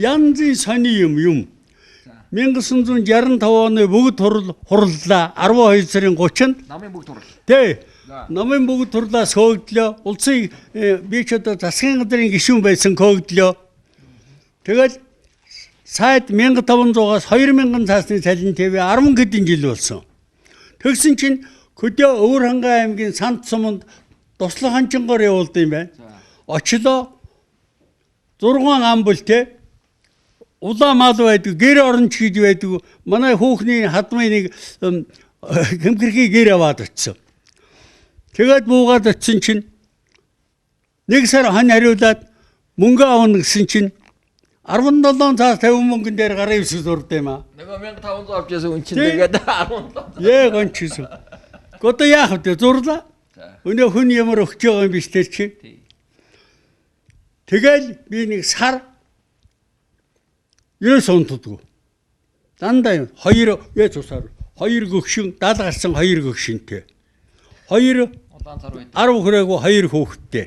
янзын сони юм. 1965 оны бүгд хурлаа 12 сарын 30-нд Намын бүгд хурал. Тэ. Намын бүгд хурлаа сөөгдлөө. Улсын би ч одоо засгийн газрын гишүүн байсан көөгдлөө. Тэгэл сайд 1500-аас 2000 цаасны цалин ТV 10 хэдэн жил болсон. Тэгсэн чинь хөдөө Өвөр хангай аймгийн Санд суманд туслах ханчингоор явуулсан юм байна. Очлоо 6 амбул те улаан мал байдаг, гэр оронч гэж байдаг. Манай хүүхний хадмын нэг гэмгэрхий гэр аваад очсон. Тэгээд буугаад очсон чинь нэг сар хань хариулаад мөнгө авна гэсэн чинь 17 цаас 50 мөнгөн дээр гарын өвсөс урд юм аа. Нөгөө 1500 авчихсан үн чинь тэгээд 17. Яг ончсон. Гото яах вэ? Зурлаа. Өнөө хүн ямар өгч байгаа юм биш тэр чи. Тэгэл би нэг сар юу сонтдгоо. Дандаа хоёр тусаар хоёр гөгшин дал гарсан хоёр гөгшинтэй. Хоёр Улаан цар байд. 10 хүрээгүй хоёр хүүхэдтэй.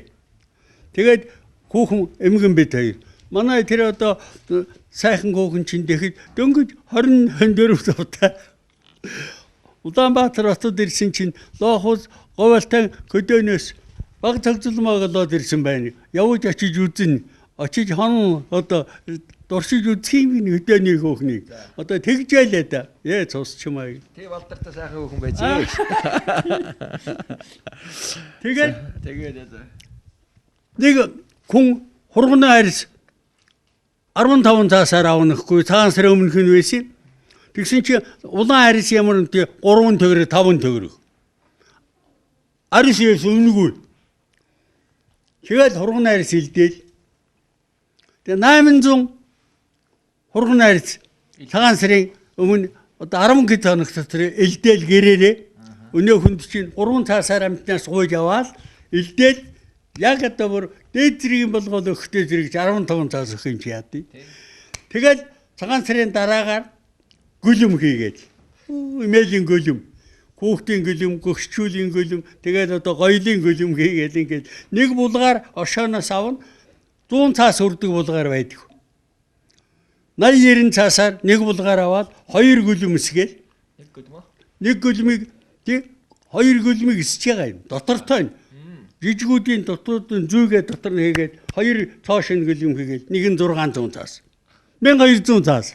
Тэгээд хүүхэн эмгэн бид хоёр. Манай тэр одоо сайхан хүүхэн чинь тэгэхэд дөнгөж 24 тавтай. Улаанбаатар хотод ирсэн чинь лоохус говьалтай хөдөөнөөс баг цагцлмаа голоод ирсэн байна. Явж очиж үзэн. Очиж хон одоо дуршиж үзэх юм хөдөөний хөөхнийг. Одоо тэгжээлээ да. Цус чимээ. Тэг балдартай сайхан хүүхэн байж. Тэгээд нэг хүн хурганы арьс 15 цаасаар авнахгүй цагаан сарын өмнөх нь байсан. Тэгсэн чи улаан арьс ямар нь 3 төгрөг 5 төгрөг. Арьс яс өмнөгүй. Тэгээд хурганы арьс илдээл. Тэгээ 800 хурганы арьс цагаан сарын өмнө одоо 10 хэд хоног дотор илдээл гэрээрээ өнөө хүнд чинь 3 цаасаар амтнаас гуйж аваад илдээл яг одоо бүр дээд зэргийн болгоод өгөхтэй зэрэг 15 цаас өгөх юм чи яа. Тэгэл цагаан сарын дараагаар гүлэм хийгээд. Имэйлийн гүлэм, хүүхдийн гүлэм, гөгшчүүлийн гүлэм, тэгээд одоо гоёлын гүлэм хийгээд ингээд нэг булгаар оршооноос авна 100 цаас өрдөг булгаар байдаг. 80-90 цаасаар нэг булгаар аваад хоёр гүлэм эсгээл. Нэг гүлмөө. Нэг гүлмийг тий хоёр гүлмийг эсэж байгаа юм. Дотортой нь. Жижигүүдийн доторын зүйгээ дотор нь хийгээд хоёр цоош нь гүлэм хийгээд нэг нь 600 цаас. 1200 цаас.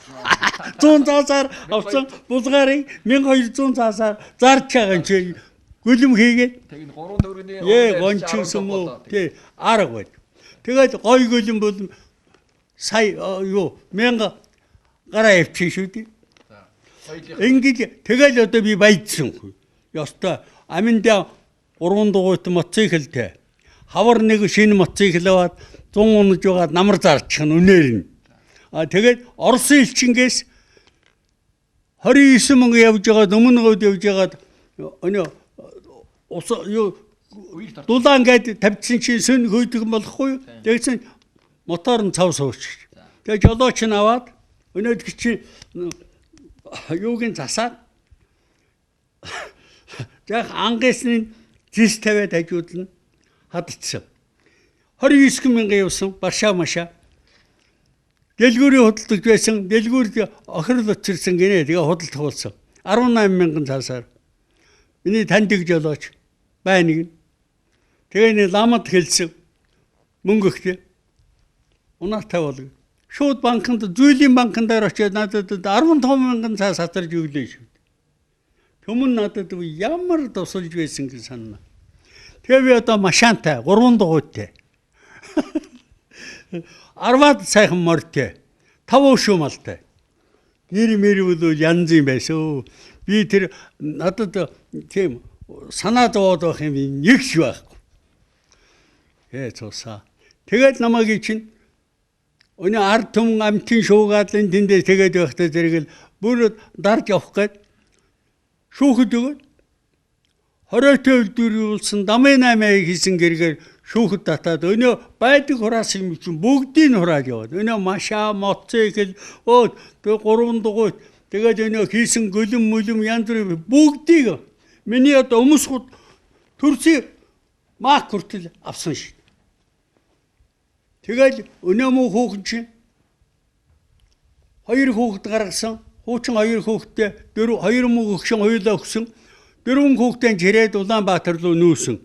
100 цаасаар авсан булгаарыг 1200 цаасаар зарж байгаа юм чи гүлэм хийгээд Тэг 3 төгрөгийн гончсон мó тий арга байд. Тэгээд гой гүлэм бол сая юу 1000 гараа явчих шүү дээ. Ингээд тэгэл одоо би баяжсан. Ёстой аминдаа 3 дугуйт мотоциклтэй. Хавар нэг шинэ мотоцикл аваад 100 унаж байгаад намар зарчих нь үнээр нь. Тэгээд Оросын элчингээс 29 мөнгө явж байгаад өмнө гоод явж байгаад өнөө ус юу дулаан гээд тавьчихсан чинь сүн хүйдэх болохгүй. Тэгсэн мотор нь цав сууч. Тэгээ жолооч нь аваад өнөөдөр чи юугийн засаад яг ангасны зис тавиад хажууд нь хадчихсан. 29 мянган явсан Варшав маша. Дэлгүүрийн худалдаж байсан. Дэлгүүрд охирол очирсан гинэ. Тэгээ худалдах болсон. 18 мянган цаасаар. Миний таньдаг жолооч байна нэг. Тэгээ нэг ламад хэлсэн. Мөнгө өгтөө. Унаатай болго. Шууд банкнд зүйлийн банкндаар очиод надад 15 мянган цаас хатарж өглөө шүү. Түмэн надад ямар тусалж байсан гэж санана. Тэгээ би одоо машаантай 3 дугуйтай. Арваад сайхан морьтой. 5 шумалтай. Нэр мэрвэл янз юм байсан. Би тэр надад тийм санаа зовоод байх юм нэг ч байхгүй. Цусаа. Тэгээд намайг чинь өнөө ард түмэн амтын шуугаалын тэндээ тэгээд байхдаа зэрэг л бүр дарж явах гээд шүүхэд өгөөд 20-т үлдүүлсэн дамын 8 хийсэн гэргээр шүүхэд татаад өнөө байдаг хураас юм чинь бүгдийг нь хурааж яваад өнөө маша мотоцикл 3 дугуйт тэгээд өнөө хийсэн гөлөм мөлөм янз бүр бүгдийг миний одоо өмсгүүд төрсөн мах хүртэл авсан шүү. Тэгээд өнөө мөн хүүхэн чинь 2 хүүхэд гаргасан. Хуучин 2 хүүхэдтэй 2 мөг өгшин хоёулаа өгсөн. 4 хүүхдээ жирээд Улаанбаатар руу нүүсэн.